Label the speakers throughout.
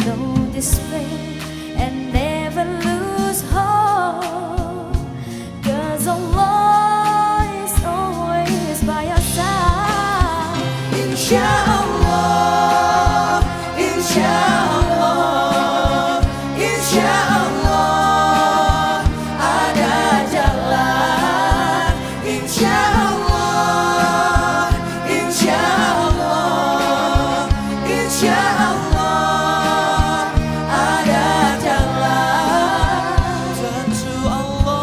Speaker 1: know despair and never lose hope. 'Cause Allah is always by your side. Insyaallah, insyaallah, insyaallah ada jalan. Insyaallah, insyaallah, insyaallah ada jalan.
Speaker 2: Tentu Allah.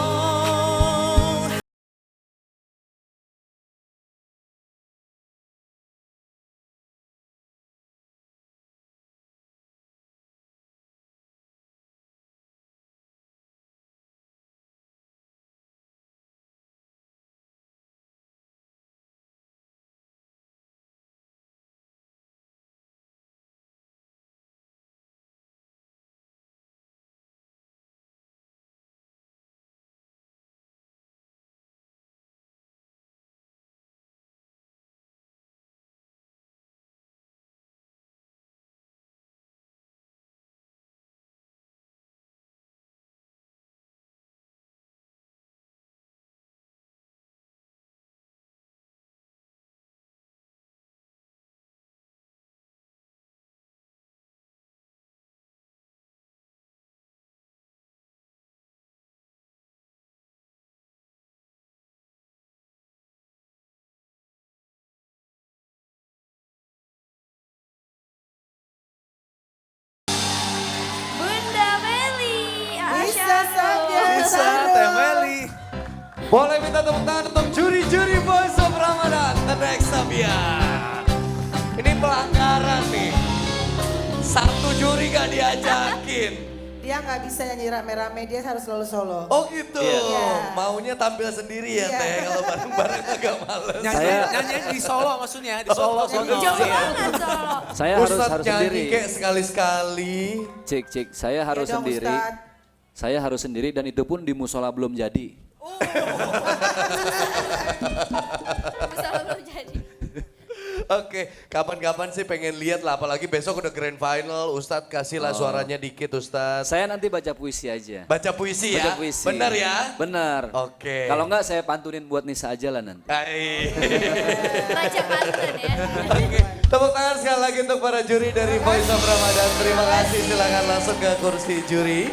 Speaker 1: Bunda Meli,
Speaker 3: Bisa saja.
Speaker 2: Bisa Teh Meli.
Speaker 4: Boleh minta tepuk tangan untuk juri-juri Voice of Ramadan, The Next Sabian. Ini pelanggaran nih. Satu juri gak diajakin.
Speaker 3: Dia nggak bisa nyanyi rame-rame, dia harus selalu solo.
Speaker 4: Oh gitu,
Speaker 3: Iya.
Speaker 4: maunya tampil sendiri ya
Speaker 3: Iya.
Speaker 4: Teh, kalau bareng-bareng agak males.
Speaker 2: Nyanyi di solo maksudnya, di solo.
Speaker 3: Nyanyi
Speaker 1: jauh
Speaker 3: Iya.
Speaker 1: banget Solo.
Speaker 5: Saya harus
Speaker 4: Ustadz nyanyi
Speaker 5: sendiri.
Speaker 4: kayak sekali-sekali.
Speaker 5: Cik, saya harus
Speaker 3: Ya dong,
Speaker 5: sendiri.
Speaker 3: Ustadz.
Speaker 5: Saya harus sendiri dan itu pun di musola belum jadi.
Speaker 1: Misalnya belum jadi.
Speaker 4: Oke, kapan-kapan sih pengen lihat lah, apalagi besok udah grand final. Ustadz kasihlah suaranya dikit Ustadz.
Speaker 5: Saya nanti baca puisi aja.
Speaker 4: Baca puisi ya?
Speaker 5: Baca puisi.
Speaker 4: Bener ya?
Speaker 5: Bener.
Speaker 4: Oke.
Speaker 5: Kalau enggak saya pantunin buat Nisa aja lah nanti.
Speaker 4: Hai.
Speaker 1: Baca pantun ya.
Speaker 4: Oke, tepuk tangan sekali lagi untuk para juri dari Voice of Ramadan. Terima kasih, silakan langsung ke kursi juri.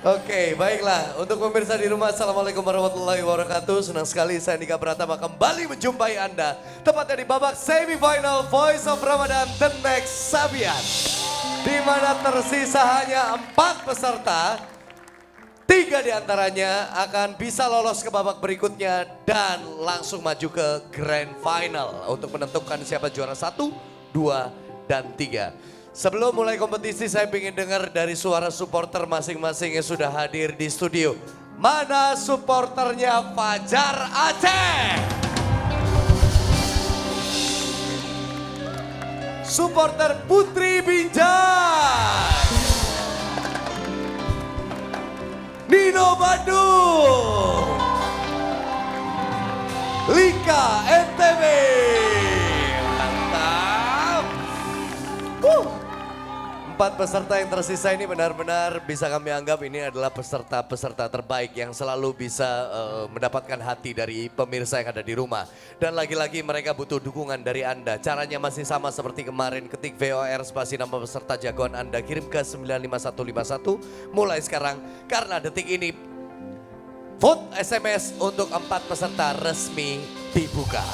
Speaker 4: Oke, baiklah. Untuk pemirsa di rumah, Assalamualaikum warahmatullahi wabarakatuh. Senang sekali saya Nika Pratama kembali menjumpai Anda. Tepatnya di babak semifinal Voice of Ramadan The Next Sabian. Di mana tersisa hanya 4 peserta. 3 diantaranya akan bisa lolos ke babak berikutnya dan langsung maju ke grand final untuk menentukan siapa juara 1, 2, dan 3. Sebelum mulai kompetisi saya ingin dengar dari suara supporter masing-masing yang sudah hadir di studio. Mana supporternya Fajar Aceh? Supporter Putri Binjai. Nino Bandung, Lika NTB, mantap. 4 peserta yang tersisa ini benar-benar bisa kami anggap ini adalah peserta-peserta terbaik yang selalu bisa mendapatkan hati dari pemirsa yang ada di rumah. Dan lagi-lagi mereka butuh dukungan dari Anda. Caranya masih sama seperti kemarin, ketik VOR spasi nama peserta jagoan Anda, kirim ke 95151 mulai sekarang. Karena detik ini vote SMS untuk 4 peserta resmi dibuka.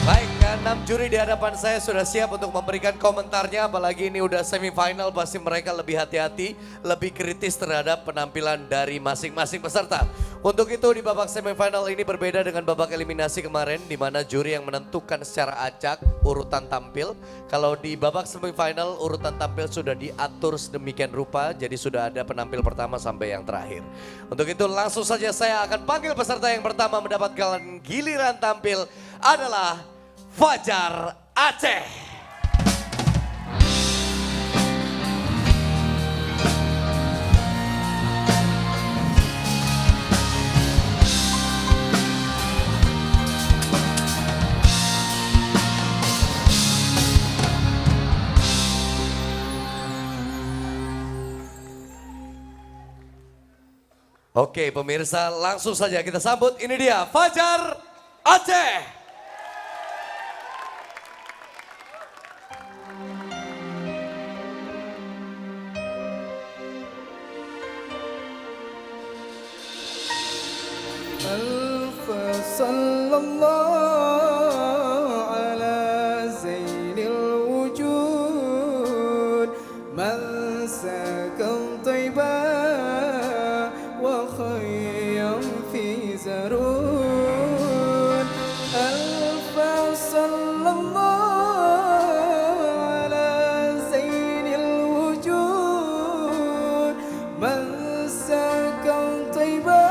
Speaker 4: Baik, ke-6 juri di hadapan saya sudah siap untuk memberikan komentarnya. Apalagi ini udah semifinal, pasti mereka lebih hati-hati, lebih kritis terhadap penampilan dari masing-masing peserta. Untuk itu di babak semifinal ini berbeda dengan babak eliminasi kemarin, di mana juri yang menentukan secara acak urutan tampil. Kalau di babak semifinal urutan tampil sudah diatur sedemikian rupa, jadi sudah ada penampil pertama sampai yang terakhir. Untuk itu langsung saja saya akan panggil peserta yang pertama mendapatkan giliran tampil adalah Fajar Aceh. Oke pemirsa langsung saja kita sambut, ini dia Fajar Aceh.
Speaker 6: صلى الله على زين الوجود من سكن طيبا وخيا في زرون ألف صلى الله على زين الوجود من سكن طيبا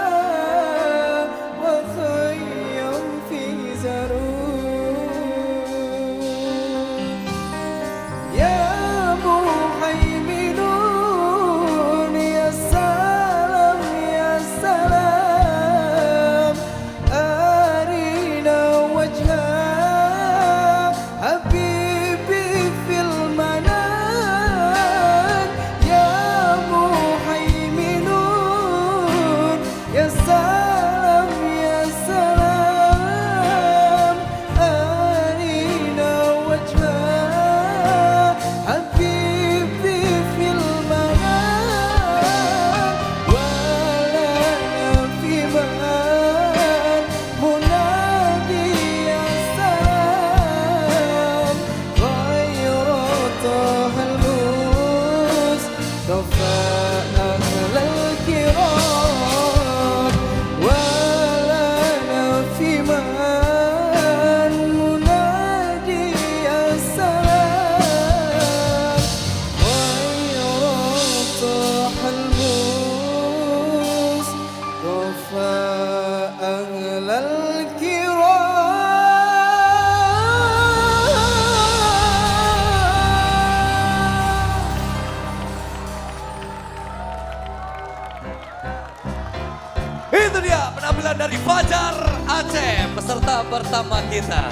Speaker 4: Itu dia penampilan dari Fajar Aceh, peserta pertama kita.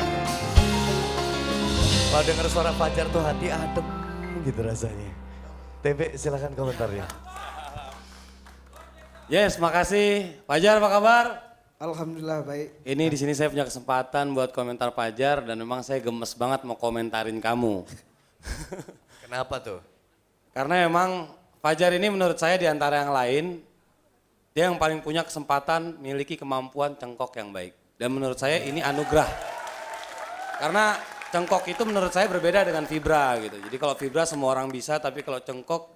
Speaker 4: Kalau dengar suara Fajar tuh hati adem gitu rasanya. TB silakan komentarnya.
Speaker 7: Yes, makasih. Fajar apa kabar?
Speaker 6: Alhamdulillah baik.
Speaker 7: Ini di sini saya punya kesempatan buat komentar Fajar dan memang saya gemes banget mau komentarin kamu.
Speaker 4: Kenapa tuh?
Speaker 7: Karena memang Fajar ini menurut saya di antara yang lain, dia yang paling punya kesempatan miliki kemampuan cengkok yang baik. Dan menurut saya ini anugerah. Karena cengkok itu menurut saya berbeda dengan vibra gitu. Jadi kalau vibra semua orang bisa, tapi kalau cengkok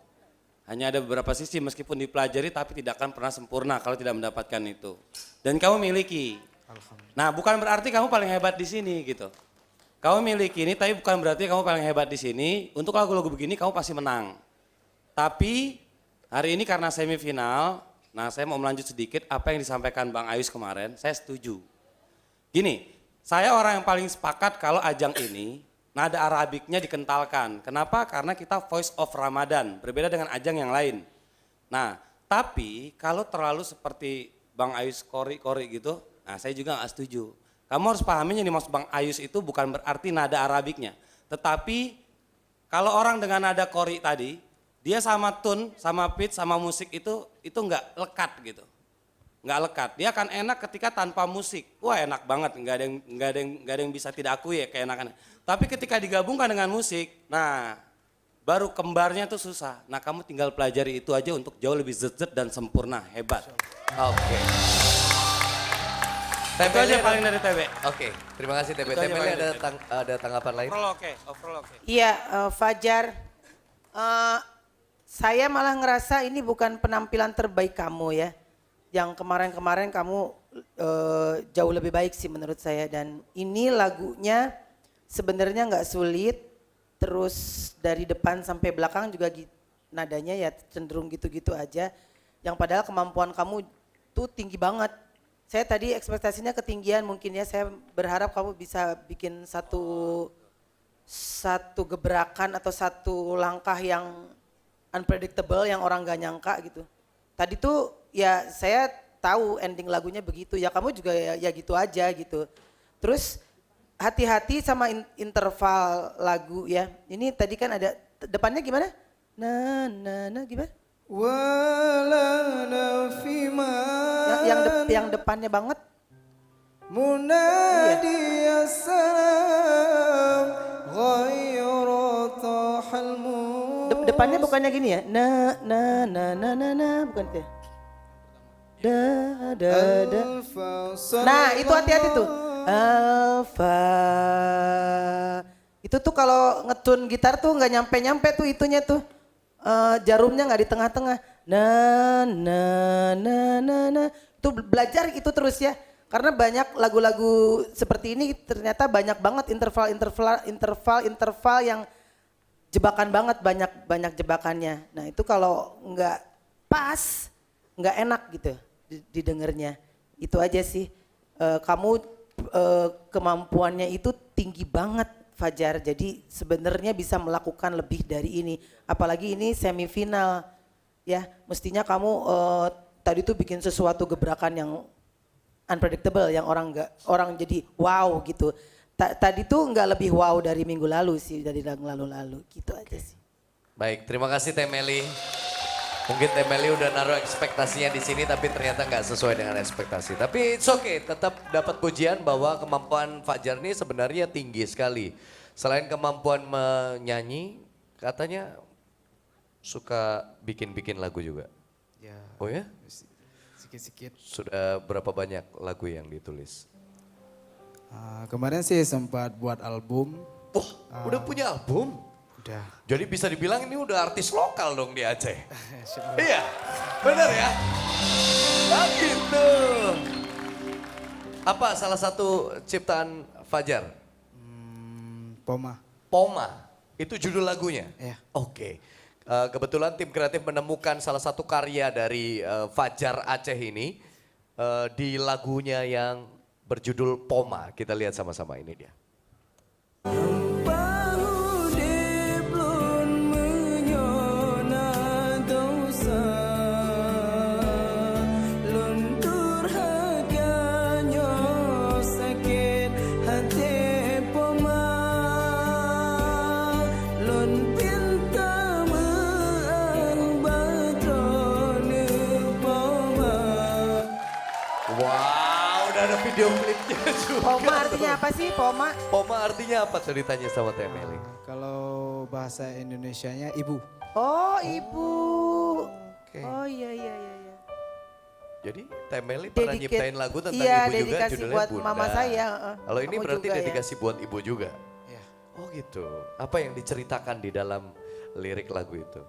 Speaker 7: hanya ada beberapa sisi meskipun dipelajari tapi tidak akan pernah sempurna kalau tidak mendapatkan itu. Dan kamu miliki. Nah bukan berarti kamu paling hebat di sini gitu. Kamu miliki ini tapi bukan berarti kamu paling hebat di sini. Untuk lagu-lagu begini kamu pasti menang. Tapi hari ini karena semifinal, nah saya mau melanjut sedikit apa yang disampaikan Bang Ayus kemarin, saya setuju. Gini, saya orang yang paling sepakat kalau ajang ini nada Arabiknya dikentalkan. Kenapa? Karena kita Voice of Ramadan, berbeda dengan ajang yang lain. Nah, tapi kalau terlalu seperti Bang Ayus kori-kori gitu, nah saya juga nggak setuju. Kamu harus pahami yang dimaksud Bang Ayus itu bukan berarti nada Arabiknya. Tetapi kalau orang dengan nada kori tadi, dia sama tune, sama pitch, sama musik itu nggak lekat gitu. Nggak lekat, dia akan enak ketika tanpa musik. Wah enak banget, nggak ada yang bisa tidak akui ya keenakan. Tapi ketika digabungkan dengan musik, nah baru kembarnya tuh susah. Nah kamu tinggal pelajari itu aja untuk jauh lebih zet dan sempurna, hebat.
Speaker 4: Oke.
Speaker 7: Itu aja paling dari TB.
Speaker 4: Oke, terima kasih TB.
Speaker 7: Itu aja
Speaker 4: TB
Speaker 7: paling
Speaker 4: ada,
Speaker 7: dari
Speaker 4: ada tanggapan lain?
Speaker 7: Overall oke.
Speaker 3: Iya, Fajar. Saya malah ngerasa ini bukan penampilan terbaik kamu ya. Yang kemarin-kemarin kamu jauh lebih baik sih menurut saya. Dan ini lagunya sebenarnya nggak sulit. Terus dari depan sampai belakang juga nadanya ya cenderung gitu-gitu aja. Yang padahal kemampuan kamu tuh tinggi banget. Saya tadi ekspektasinya ketinggian mungkin ya. Saya berharap kamu bisa bikin satu gebrakan atau satu langkah yang unpredictable yang orang gak nyangka gitu. Tadi tuh ya saya tahu ending lagunya begitu, ya kamu juga ya gitu aja gitu. Terus hati-hati sama interval lagu ya. Ini tadi kan ada depannya gimana? Nah gimana?
Speaker 6: ولنا فيما
Speaker 3: Yang depannya banget.
Speaker 6: منادي السلام غير طاح
Speaker 3: Depannya bukannya gini ya? Bukan kayak. Da. Nah, itu hati-hati tuh. Alfa. Itu tuh kalau ngetun gitar tuh nggak nyampe-nyampe tuh itunya tuh. Jarumnya nggak di tengah-tengah. Na. Itu belajar itu terus ya. Karena banyak lagu-lagu seperti ini ternyata banyak banget interval yang jebakan banget, banyak jebakannya. Nah itu kalau nggak pas, nggak enak gitu didengarnya. Itu aja sih. Kamu kemampuannya itu tinggi banget Fajar. Jadi sebenarnya bisa melakukan lebih dari ini. Apalagi ini semifinal ya. Mestinya kamu tadi tuh bikin sesuatu gebrakan yang unpredictable, yang orang jadi wow gitu. Tadi tuh nggak lebih wow dari minggu lalu sih, dari yang lalu-lalu gitu aja sih.
Speaker 4: Baik, terima kasih Teh Meli. Mungkin Teh Meli udah naruh ekspektasinya di sini tapi ternyata nggak sesuai dengan ekspektasi. Tapi it's okay, tetap dapat pujian bahwa kemampuan Fajar ini sebenarnya tinggi sekali. Selain kemampuan menyanyi, katanya suka bikin-bikin lagu juga.
Speaker 6: Ya,
Speaker 4: Oh ya?
Speaker 6: sikit-sikit.
Speaker 4: Sudah berapa banyak lagu yang ditulis?
Speaker 6: Kemarin sih sempat buat album.
Speaker 4: Wah, udah punya album?
Speaker 6: Udah.
Speaker 4: Jadi bisa dibilang ini udah artis lokal dong di Aceh. Iya, benar ya? Ah gitu. Apa salah satu ciptaan Fajar?
Speaker 6: Poma.
Speaker 4: Poma, itu judul lagunya?
Speaker 6: Iya.
Speaker 4: Oke. Kebetulan tim kreatif menemukan salah satu karya dari Fajar Aceh ini di lagunya yang berjudul Poma. Kita lihat sama-sama, ini dia. Wow, udah ada video klipnya juga.
Speaker 3: Poma artinya apa sih? Poma?
Speaker 4: Poma artinya apa tuh ditanya sama Teh Meli?
Speaker 6: Kalau bahasa Indonesianya ibu.
Speaker 3: Oh ibu.
Speaker 4: Oke.
Speaker 3: Oh iya.
Speaker 4: Jadi Teh Meli pernah
Speaker 3: Dedicate-
Speaker 4: nyiptain lagu tentang
Speaker 3: iya,
Speaker 4: ibu juga
Speaker 3: dedikasi
Speaker 4: judulnya
Speaker 3: buat
Speaker 4: Bunda.
Speaker 3: mama saya,
Speaker 4: Kalau ini
Speaker 3: kamu
Speaker 4: berarti
Speaker 3: juga ya?
Speaker 4: dedikasi buat ibu juga?
Speaker 6: Ya.
Speaker 4: Oh gitu. Apa yang diceritakan di dalam lirik lagu itu?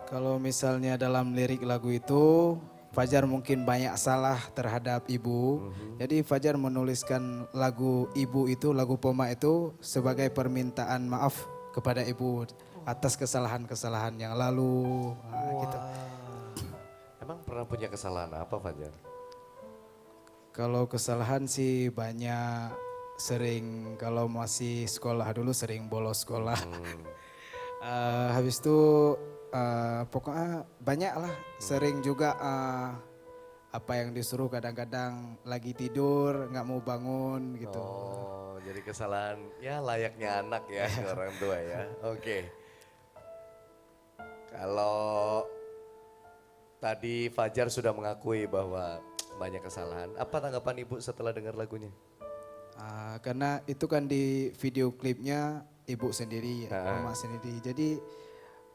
Speaker 6: Kalau misalnya dalam lirik lagu itu, Fajar mungkin banyak salah terhadap ibu. Jadi Fajar menuliskan lagu ibu itu, lagu Poma itu sebagai permintaan maaf kepada ibu atas kesalahan-kesalahan yang lalu. Nah, gitu.
Speaker 4: Emang pernah punya kesalahan apa Fajar?
Speaker 6: Kalau kesalahan sih banyak, sering kalau masih sekolah dulu sering bolos sekolah. Habis itu pokoknya banyak lah, sering juga apa yang disuruh kadang-kadang lagi tidur nggak mau bangun gitu.
Speaker 4: Oh, jadi kesalahan ya layaknya anak ya ke orang tua ya. Oke. Kalau tadi Fajar sudah mengakui bahwa banyak kesalahan. Apa tanggapan ibu setelah dengar lagunya?
Speaker 6: Karena itu kan di video klipnya ibu sendiri, mama sendiri. Jadi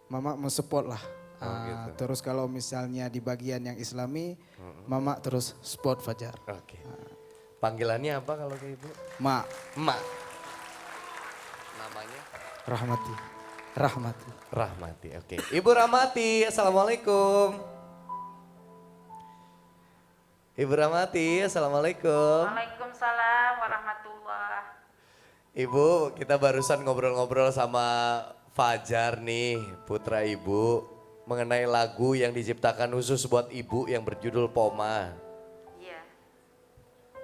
Speaker 6: mama mensupport lah.
Speaker 4: gitu.
Speaker 6: Terus kalau misalnya di bagian yang Islami, mama terus support Fajar.
Speaker 4: Oke. Panggilannya apa kalau ke ibu?
Speaker 6: Ma,
Speaker 4: Emak. Namanya?
Speaker 6: Rahmati, Rahmati.
Speaker 4: Rahmati. Oke. Ibu Rahmati, Assalamualaikum. Ibu Rahmati, Assalamualaikum.
Speaker 8: Waalaikumsalam warahmatullah.
Speaker 4: Ibu, kita barusan ngobrol-ngobrol sama Fajar nih, putra ibu, mengenai lagu yang diciptakan khusus buat ibu yang berjudul Poma.
Speaker 8: Iya.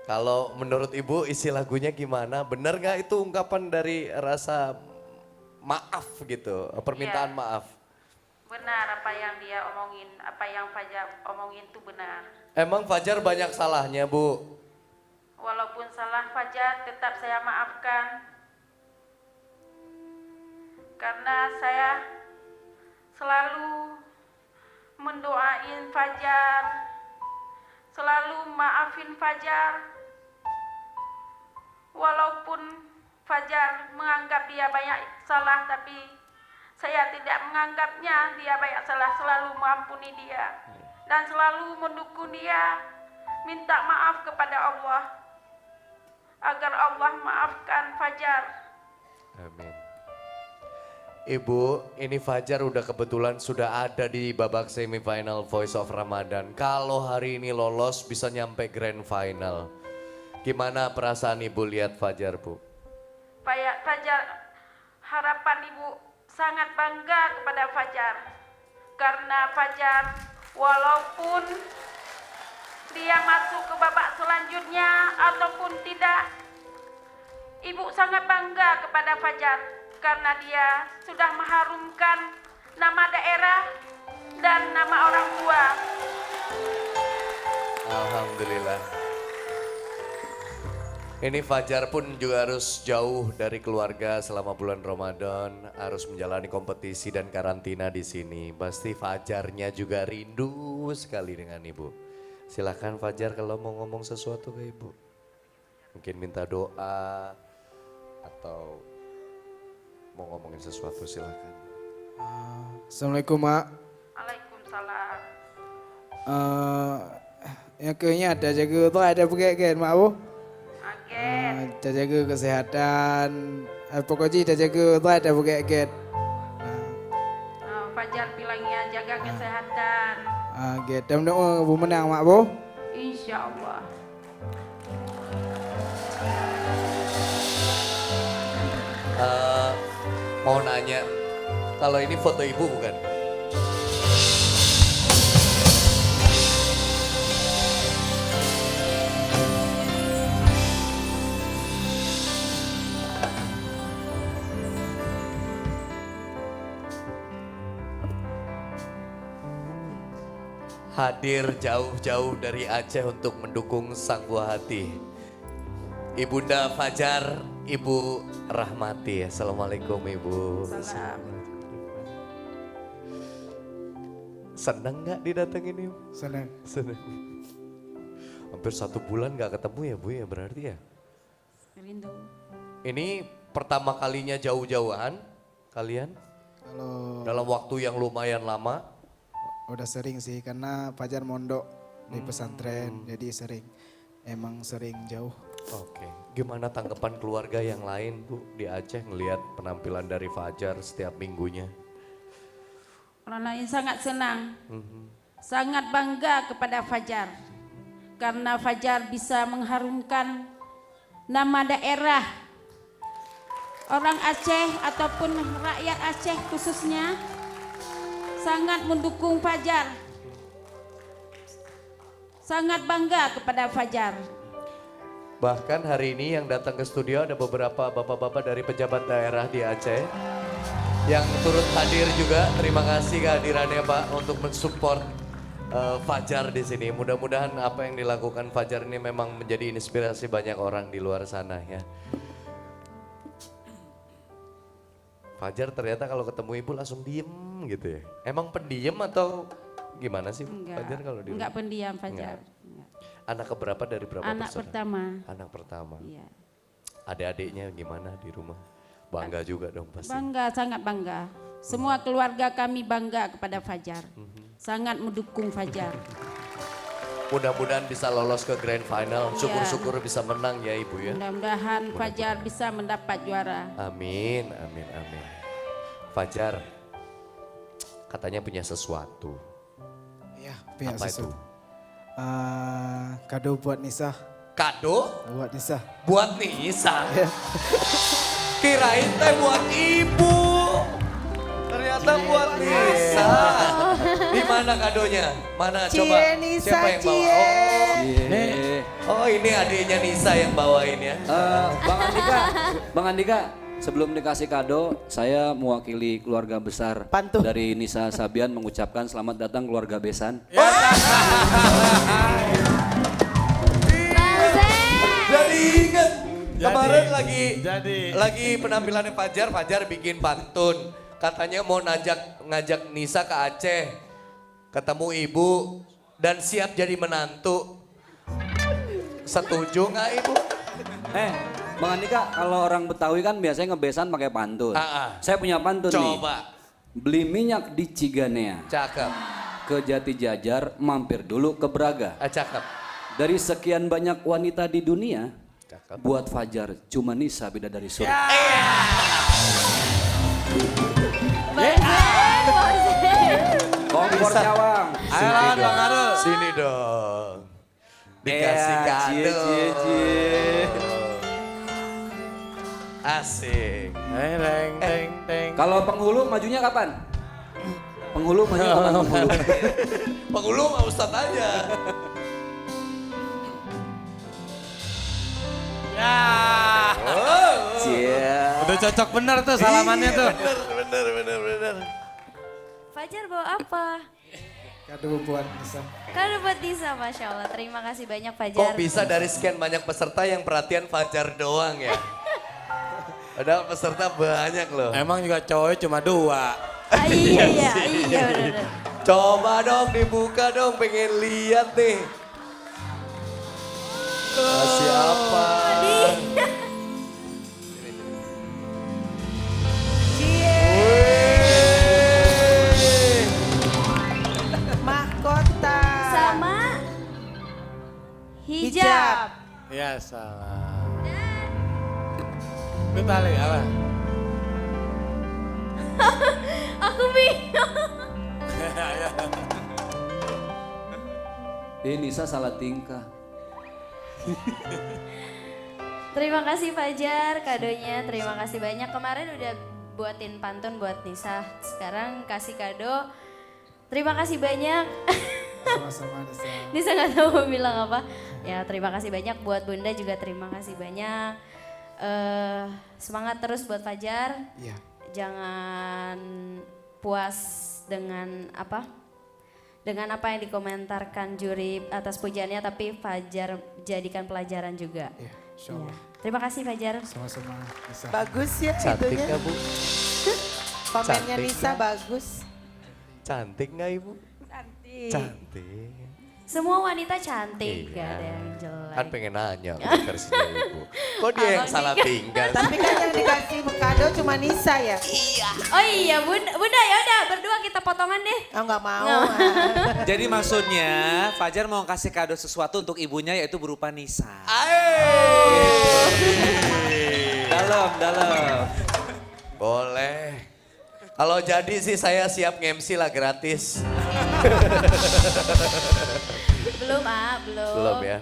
Speaker 4: Kalau menurut ibu isi lagunya gimana? Benar gak itu ungkapan dari rasa maaf gitu, permintaan
Speaker 8: Iya.
Speaker 4: maaf?
Speaker 8: Benar apa yang dia omongin, apa yang Fajar omongin itu benar.
Speaker 4: Emang Fajar banyak salahnya Bu?
Speaker 8: Walaupun salah Fajar tetap saya maafkan. Karena saya selalu mendoain Fajar, selalu maafin Fajar. Walaupun Fajar menganggap dia banyak salah, tapi saya tidak menganggapnya dia banyak salah, selalu mengampuni dia dan selalu mendukung dia, minta maaf kepada Allah agar Allah maafkan Fajar.
Speaker 4: Amin. Ibu, ini Fajar udah kebetulan sudah ada di babak semifinal Voice of Ramadan. Kalau hari ini lolos bisa nyampe grand final. Gimana perasaan Ibu lihat Fajar, Bu?
Speaker 8: Fajar, harapan Ibu sangat bangga kepada Fajar. Karena Fajar walaupun dia masuk ke babak selanjutnya ataupun tidak, Ibu sangat bangga kepada Fajar. Karena dia sudah mengharumkan nama daerah dan nama orang tua.
Speaker 4: Alhamdulillah. Ini Fajar pun juga harus jauh dari keluarga selama bulan Ramadan, harus menjalani kompetisi dan karantina di sini. Pasti Fajarnya juga rindu sekali dengan Ibu. Silakan Fajar kalau mau ngomong sesuatu ke Ibu. Mungkin minta doa atau mau ngomongin sesuatu, silakan.
Speaker 6: Assalamualaikum, Mak.
Speaker 8: Waalaikumsalam.
Speaker 6: Yang kayaknya ada jaga tuh ada pakai Mak Bu.
Speaker 8: Agen.
Speaker 6: Ada jaga kesehatan. Pokoknya ada jaga tuh ada pakai
Speaker 8: Fajar bilangnya jaga kesehatan.
Speaker 6: Gitu. Mudah-mudahan Bu menang, Mak Bu.
Speaker 8: Insya Allah.
Speaker 4: Mau nanya, kalau ini foto Ibu bukan? Hadir jauh-jauh dari Aceh untuk mendukung sang buah hati. Ibunda Fajar, Ibu Rahmati. Assalamualaikum Ibu. Senang nggak didatengin Ibu?
Speaker 6: Senang.
Speaker 4: Senang. Hampir 1 bulan nggak ketemu ya Bu ya berarti ya?
Speaker 8: Rindu.
Speaker 4: Ini pertama kalinya jauh-jauhan kalian?
Speaker 6: Kalau
Speaker 4: Dalam waktu yang lumayan lama?
Speaker 6: udah sering sih karena Fajar mondok di pesantren jadi sering jauh.
Speaker 4: Oke, gimana tanggapan keluarga yang lain Bu di Aceh ngelihat penampilan dari Fajar setiap minggunya?
Speaker 8: Orang lain sangat senang, sangat bangga kepada Fajar. Karena Fajar bisa mengharumkan nama daerah orang Aceh ataupun rakyat Aceh khususnya sangat mendukung Fajar. Sangat bangga kepada Fajar.
Speaker 4: Bahkan hari ini yang datang ke studio ada beberapa bapak-bapak dari pejabat daerah di Aceh yang turut hadir juga. Terima kasih kehadirannya Pak untuk mensupport Fajar di sini. Mudah-mudahan apa yang dilakukan Fajar ini memang menjadi inspirasi banyak orang di luar sana ya. Fajar ternyata kalau ketemu Ibu langsung diem gitu ya. Emang pendiam atau gimana sih Fajar kalau di rumah?
Speaker 8: Enggak pendiam Fajar.
Speaker 4: Enggak. Anak keberapa dari berapa
Speaker 8: Anak
Speaker 4: bersaudara?
Speaker 8: pertama.
Speaker 4: Anak pertama.
Speaker 8: Iya.
Speaker 4: Adik-adiknya gimana di rumah? Bangga juga dong pasti.
Speaker 8: Bangga, sangat bangga. Semua keluarga kami bangga kepada Fajar. Sangat mendukung Fajar.
Speaker 4: Mudah-mudahan bisa lolos ke grand final. Syukur-syukur bisa menang ya Ibu ya.
Speaker 8: Mudah-mudahan Fajar bisa mendapat juara.
Speaker 4: Amin, amin, amin. Fajar, katanya punya sesuatu.
Speaker 6: Iya, punya
Speaker 4: Apa
Speaker 6: sesuatu.
Speaker 4: itu?
Speaker 6: Kado buat Nisa.
Speaker 4: Kado
Speaker 6: Buat Nisa.
Speaker 4: buat Nisa. Kirain teh buat Ibu. Ternyata buat Nisa. Di mana kadonya? Mana coba?
Speaker 3: Cie, Nisa,
Speaker 4: Siapa yang bawa?
Speaker 5: Iya.
Speaker 4: Oh ini adiknya Nisa yang bawain ya.
Speaker 5: Bang Andika, sebelum dikasih kado, saya mewakili keluarga besar
Speaker 3: Pantun.
Speaker 5: dari Nisa Sabian mengucapkan selamat datang keluarga Besan.
Speaker 4: Jadi inget kemarin lagi penampilannya Fajar bikin pantun. Katanya mau ngajak Nisa ke Aceh. ketemu ibu dan siap jadi menantu. Setuju nggak ibu?
Speaker 5: Bang Andika, kalau orang Betawi kan biasanya ngebesan pakai pantun. Saya punya pantun nih.
Speaker 4: Coba.
Speaker 5: Beli minyak di Ciganea,
Speaker 4: Cakep.
Speaker 5: ke Jati Jajar, mampir dulu ke Braga.
Speaker 4: Cakep.
Speaker 5: Dari sekian banyak wanita di dunia, buat Fajar cuma Nisa bidadari surga. Kompor Cawang.
Speaker 7: Ayo lawan Bang Arul.
Speaker 4: Sini dong. Dikasih kado. Asik.
Speaker 7: Teng teng teng.
Speaker 5: Kalau penghulu majunya kapan? Penghulu majunya kapan penghulu?
Speaker 4: Penghulu sama Ustadz aja.
Speaker 7: Ya. Udah cocok bener tuh salamannya tuh.
Speaker 4: Bener.
Speaker 1: Fajar bawa apa?
Speaker 6: Kado buat Nisa.
Speaker 1: Kado buat Nisa, Masya Allah. Terima kasih banyak Fajar.
Speaker 4: Kok bisa dari sekian banyak peserta yang perhatian Fajar doang ya? Padahal peserta banyak loh.
Speaker 7: Emang juga cowoknya cuma 2.
Speaker 1: Iya benar.
Speaker 4: Coba dong dibuka dong, pengen lihat nih. Siapa?
Speaker 3: Mahkota.
Speaker 1: Sama hijab.
Speaker 7: Ya salah. Itu tali apa?
Speaker 1: Aku bingung.
Speaker 5: Nisa salah tingkah.
Speaker 1: Terima kasih Fajar kadonya. Terima kasih banyak. Kemarin udah buatin pantun buat Nisa. Sekarang kasih kado. Terima kasih banyak.
Speaker 6: Sama-sama Nisa.
Speaker 1: Nisa nggak tahu mau bilang apa. Ya terima kasih banyak buat Bunda juga terima kasih banyak. Semangat terus buat Fajar.
Speaker 6: Iya.
Speaker 1: Jangan puas dengan apa yang dikomentarkan juri atas pujiannya, tapi Fajar jadikan pelajaran juga.
Speaker 6: Iya, insyaallah.
Speaker 1: Ya. Terima kasih Fajar.
Speaker 6: Sama-sama Nisa.
Speaker 3: Bagus ya
Speaker 4: Cantik
Speaker 3: itunya.
Speaker 4: nggak Bu?
Speaker 3: Komennya
Speaker 4: Cantik
Speaker 3: Nisa
Speaker 4: nggak?
Speaker 3: bagus.
Speaker 4: Cantik nggak Ibu?
Speaker 1: Cantik.
Speaker 4: Cantik.
Speaker 1: Semua wanita cantik,
Speaker 4: Iya.
Speaker 1: gak ada yang jelek.
Speaker 4: Kan pengen nanya versinya Ibu. Kok dia yang
Speaker 1: Abang
Speaker 4: salah
Speaker 1: Dika.
Speaker 4: tinggal?
Speaker 3: Tapi kan yang dikasih kado cuma Nisa ya?
Speaker 1: Oh iya Bunda ya udah berdua kita potongan deh.
Speaker 3: Oh nggak mau.
Speaker 1: Nggak.
Speaker 2: Jadi maksudnya Fajar mau kasih kado sesuatu untuk ibunya yaitu berupa Nisa.
Speaker 5: Dalam.
Speaker 4: Boleh. Kalau jadi sih saya siap nge-MC lah gratis.
Speaker 1: Belum belum.
Speaker 4: Belum ya?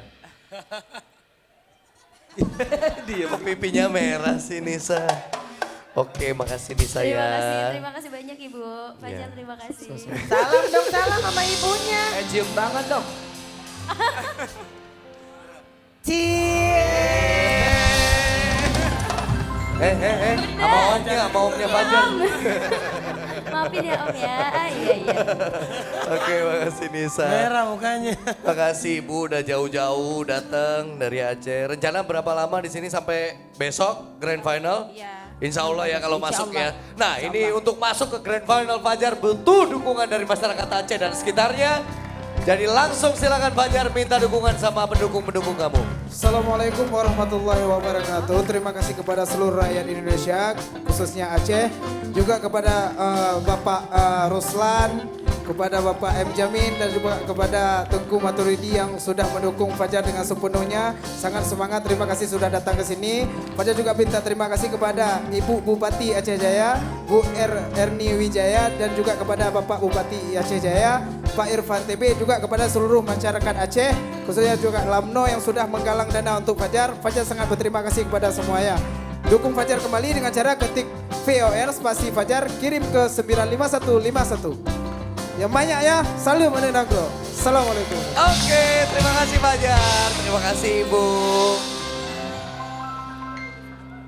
Speaker 4: Kok pipinya merah sih Nisa? Oke, makasih Nisa ya.
Speaker 1: Terima kasih banyak Ibu. Fajar
Speaker 4: Iya.
Speaker 1: terima kasih.
Speaker 3: Salam dong, salam sama ibunya.
Speaker 5: Cium tangan dong.
Speaker 4: Sama omnya Fajar.
Speaker 1: Maafin ya Om ya. Iya.
Speaker 4: Oke, makasih Nisa.
Speaker 7: Merah mukanya.
Speaker 4: Makasih Ibu udah jauh-jauh datang dari Aceh. Rencana berapa lama di sini sampai besok Grand Final?
Speaker 1: Iya.
Speaker 4: Insya Allah ya kalau
Speaker 1: Insya
Speaker 4: masuk
Speaker 1: Allah.
Speaker 4: ya. Nah ini untuk masuk ke Grand Final Fajar butuh dukungan dari masyarakat Aceh dan sekitarnya. Jadi langsung silakan Fajar minta dukungan sama pendukung-pendukung kamu.
Speaker 6: Assalamualaikum warahmatullahi wabarakatuh. Terima kasih kepada seluruh rakyat Indonesia, khususnya Aceh. Juga kepada Bapak Ruslan, kepada Bapak M. Jamin, dan juga kepada Tengku Maturidi yang sudah mendukung Fajar dengan sepenuhnya. Sangat semangat, terima kasih sudah datang ke sini. Fajar juga minta terima kasih kepada Ibu Bupati Aceh Jaya, Bu Erni Wijaya, dan juga kepada Bapak Bupati Aceh Jaya, Pak Irfan TB, juga kepada seluruh masyarakat Aceh, khususnya juga Lamno yang sudah menggalang dana untuk Fajar. Fajar sangat berterima kasih kepada semuanya. Dukung Fajar kembali dengan cara ketik VOR spasi Fajar, kirim ke 95151. Yang banyak ya, salam menendangku. Assalamualaikum.
Speaker 4: Oke, terima kasih Fajar. Terima kasih Ibu.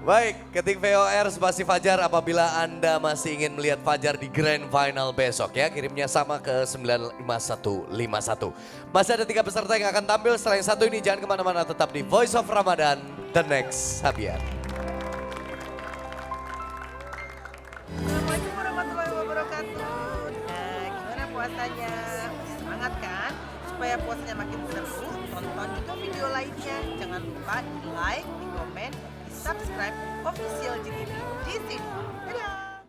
Speaker 4: Baik, ketik VOR spasi Fajar apabila Anda masih ingin melihat Fajar di Grand Final besok ya. Kirimnya sama ke 95151. Masih ada 3 peserta yang akan tampil. Setelah yang satu ini jangan kemana-mana, tetap di Voice of Ramadan. The Next Sabian.
Speaker 3: Assalamualaikum warahmatullahi wabarakatuh. Nah, gimana puasanya? supaya puasanya makin seru, tonton juga video lainnya. Jangan lupa di like, di komen, di subscribe official JTV.